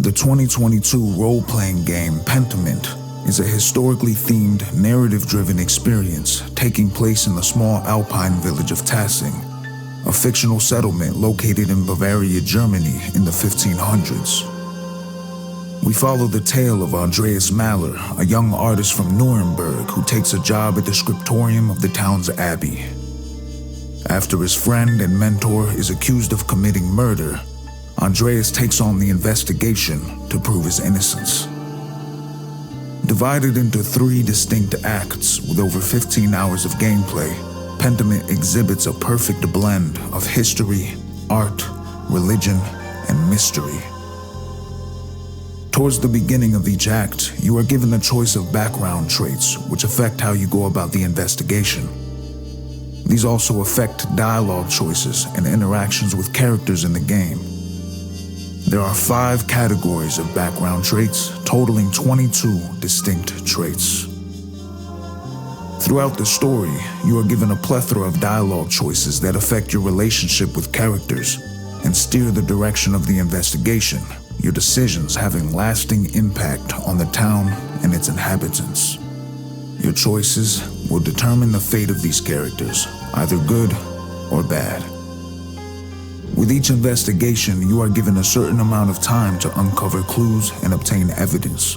The 2022 role-playing game Pentiment is a historically themed, narrative-driven experience taking place in the small alpine village of Tassing, a fictional settlement located in Bavaria, Germany in the 1500s. We follow the tale of Andreas Mahler, a young artist from Nuremberg who takes a job at the scriptorium of the town's abbey. After his friend and mentor is accused of committing murder, Andreas takes on the investigation to prove his innocence. Divided into 3 distinct acts with over 15 hours of gameplay, Pentiment exhibits a perfect blend of history, art, religion, and mystery. Towards the beginning of each act, you are given a choice of background traits which affect how you go about the investigation. These also affect dialogue choices and interactions with characters in the game. There are 5 categories of background traits, totaling 22 distinct traits. Throughout the story, you are given a plethora of dialogue choices that affect your relationship with characters and steer the direction of the investigation, your decisions having lasting impact on the town and its inhabitants. Your choices will determine the fate of these characters, either good or bad. With each investigation, you are given a certain amount of time to uncover clues and obtain evidence.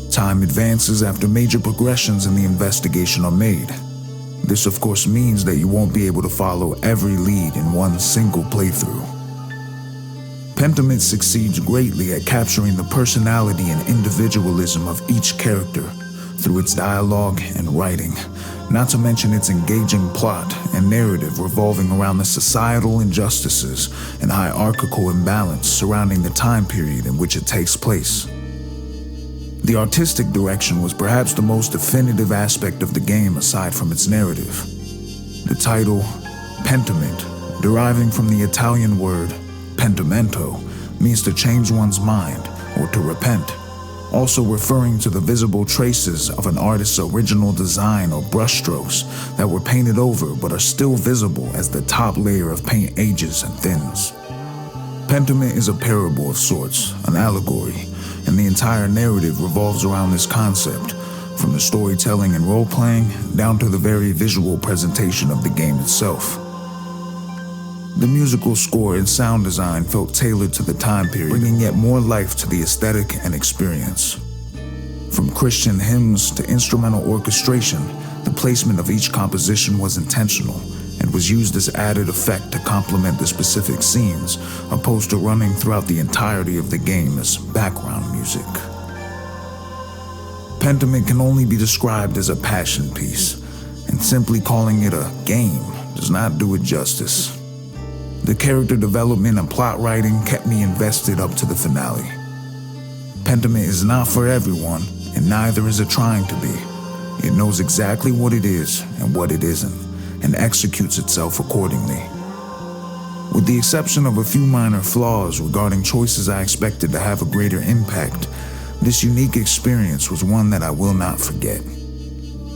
Time advances after major progressions in the investigation are made. This of course means that you won't be able to follow every lead in one single playthrough. Pentiment succeeds greatly at capturing the personality and individualism of each character through its dialogue and writing, not to mention its engaging plot and narrative revolving around the societal injustices and hierarchical imbalance surrounding the time period in which it takes place. The artistic direction was perhaps the most definitive aspect of the game aside from its narrative. The title, Pentiment, deriving from the Italian word pentimento, means to change one's mind or to repent, also referring to the visible traces of an artist's original design or brushstrokes that were painted over but are still visible as the top layer of paint ages and thins. Pentiment is a parable of sorts, an allegory, and the entire narrative revolves around this concept, from the storytelling and role-playing down to the very visual presentation of the game itself. The musical score and sound design felt tailored to the time period, bringing yet more life to the aesthetic and experience. From Christian hymns to instrumental orchestration, the placement of each composition was intentional and was used as added effect to complement the specific scenes, opposed to running throughout the entirety of the game as background music. Pentiment can only be described as a passion piece, and simply calling it a game does not do it justice. The character development and plot writing kept me invested up to the finale. Pentiment is not for everyone, and neither is it trying to be. It knows exactly what it is and what it isn't, and executes itself accordingly. With the exception of a few minor flaws regarding choices I expected to have a greater impact, this unique experience was one that I will not forget,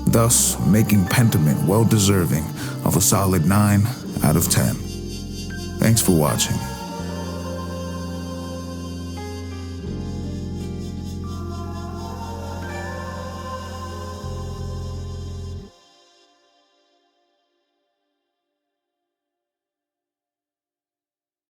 thus making Pentiment well deserving of a solid 9 out of 10. Thanks for watching.